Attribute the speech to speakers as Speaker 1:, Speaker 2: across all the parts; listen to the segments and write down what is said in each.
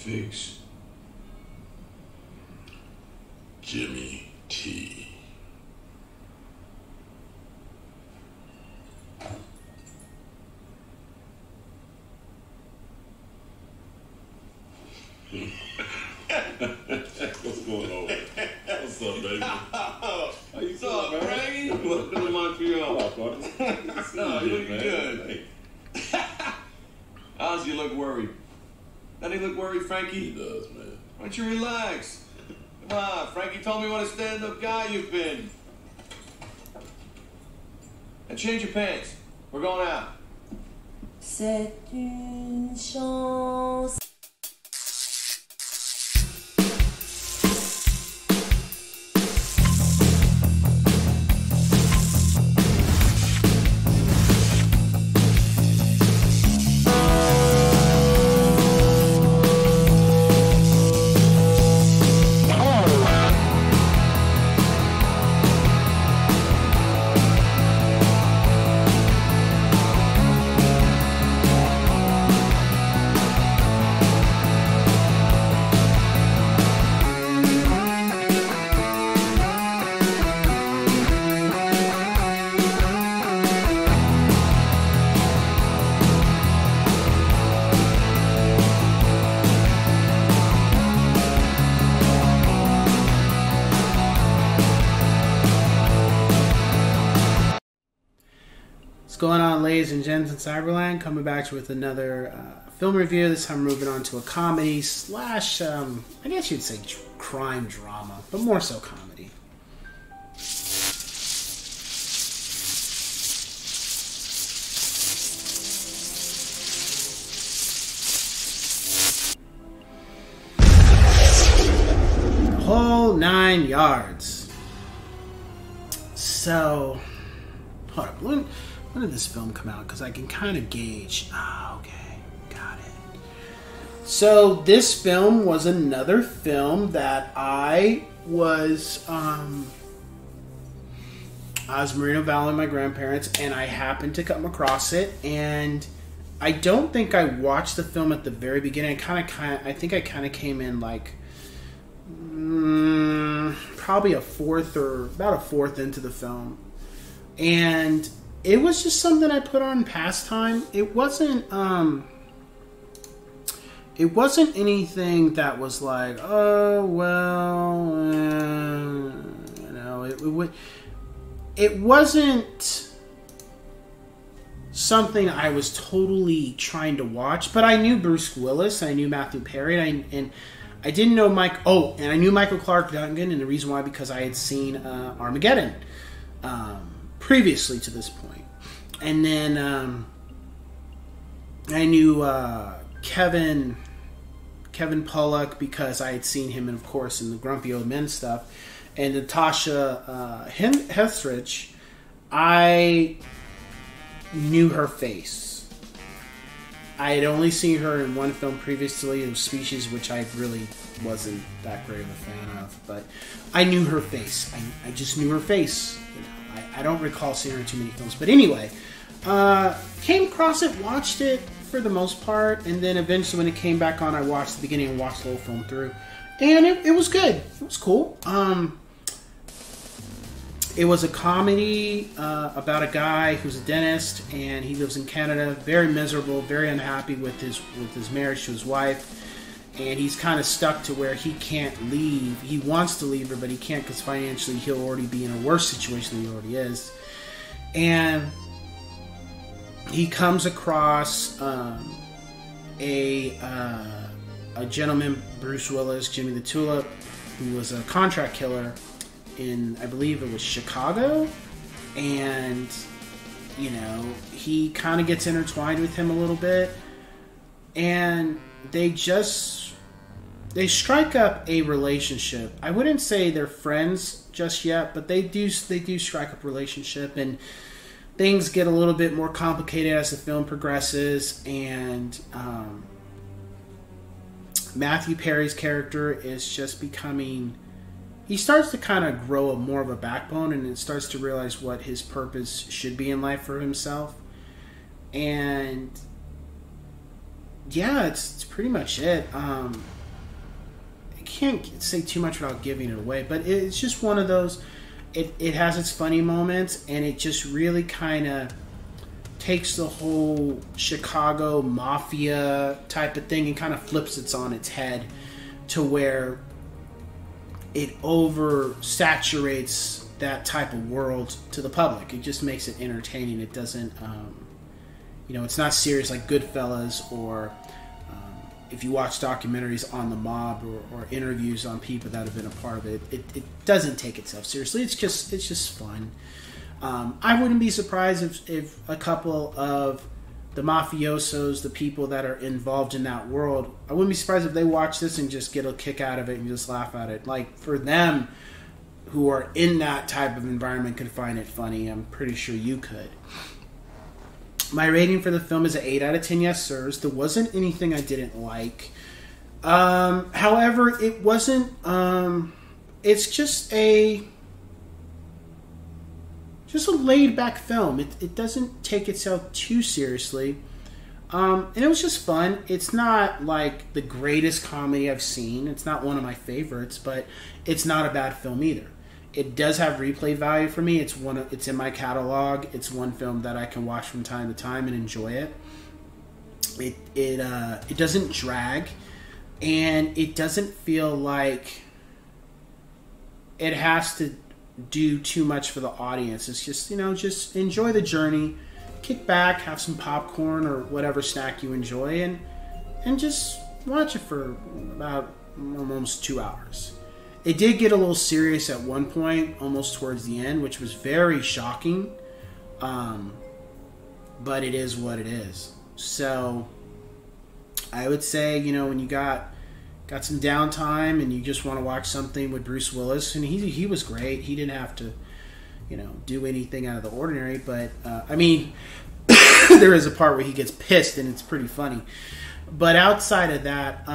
Speaker 1: Figs. Jimmy T. What's going on? What's up, baby? How you doing, man? Frankie? Welcome to Montreal.
Speaker 2: No, you looking good. How's you look worried? Doesn't he look worried, Frankie?
Speaker 1: He does, man.
Speaker 2: Why don't you relax? Come on, Frankie told me what a stand-up guy you've been. And change your pants. We're going out.
Speaker 3: C'est une chance.
Speaker 4: What's going on, ladies and gents in Cyberland? Coming back to you with another film review. This time moving on to a comedy slash, I guess you'd say crime drama, but more so comedy. The whole 9 yards. So, hold up. When did this film come out? Because I can kind of gauge. Ah, okay. Got it. So this film was another film that I was Marino Valley with my grandparents, and I happened to come across it, and I don't think I watched the film at the very beginning. I think I kind of came in like probably about a fourth into the film, and it was just something I put on pastime. It wasn't anything that was like, oh well, you know. It wasn't something I was totally trying to watch. But I knew Bruce Willis, I knew Matthew Perry, and I didn't know Mike. Oh, and I knew Michael Clark Duncan, and the reason why, because I had seen Armageddon previously to this point. And then I knew Kevin Pollak because I had seen him, and of course, in the Grumpy Old Men stuff. And Natasha Henstridge, I knew her face. I had only seen her in one film previously, it was Species, which I really wasn't that great of a fan of. But I knew her face. I just knew her face. You know, I don't recall seeing her in too many films. But anyway, came across it, watched it for the most part, and then eventually when it came back on, I watched the beginning and watched the whole film through. And it was good. It was cool. It was a comedy about a guy who's a dentist, and he lives in Canada, very miserable, very unhappy with his marriage to his wife, and he's kind of stuck to where he can't leave. He wants to leave her, but he can't because financially he'll already be in a worse situation than he already is. And he comes across a gentleman, Bruce Willis, Jimmy the Tulip, who was a contract killer in, I believe it was Chicago, and you know, he kind of gets intertwined with him a little bit, and they strike up a relationship. I wouldn't say they're friends just yet, but they do strike up a relationship, and things get a little bit more complicated as the film progresses, and Matthew Perry's character is just becoming... He starts to kind of grow more of a backbone, and it starts to realize what his purpose should be in life for himself. And yeah, it's pretty much it. I can't say too much without giving it away, but it's just one of those... It has its funny moments, and it just really kind of takes the whole Chicago mafia type of thing and kind of flips it on its head to where it oversaturates that type of world to the public. It just makes it entertaining. It doesn't, it's not serious like Goodfellas, or if you watch documentaries on the mob or interviews on people that have been a part of it, it doesn't take itself seriously. It's just fun. I wouldn't be surprised if a couple of the mafiosos, the people that are involved in that world, I wouldn't be surprised if they watch this and just get a kick out of it and just laugh at it. Like, for them who are in that type of environment could find it funny. I'm pretty sure you could. My rating for the film is an 8 out of 10 yes sirs. There wasn't anything I didn't like. However, it wasn't... it's just a laid-back film. It doesn't take itself too seriously. And it was just fun. It's not like the greatest comedy I've seen. It's not one of my favorites, but it's not a bad film either. It does have replay value for me. It's in my catalog. It's one film that I can watch from time to time and enjoy it. It doesn't drag, and it doesn't feel like it has to do too much for the audience. It's just, just enjoy the journey, kick back, have some popcorn or whatever snack you enjoy, and just watch it for about almost 2 hours. It did get a little serious at one point, almost towards the end, which was very shocking. But it is what it is. So I would say, when you got some downtime and you just want to watch something with Bruce Willis, and he was great. He didn't have to, do anything out of the ordinary. But there is a part where he gets pissed, and it's pretty funny. But outside of that,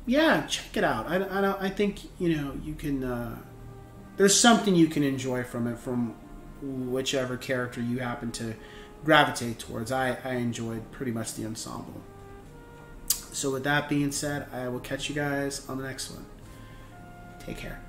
Speaker 4: yeah, check it out. I think you can. There's something you can enjoy from it, from whichever character you happen to gravitate towards. I enjoyed pretty much the ensemble. So with that being said, I will catch you guys on the next one. Take care.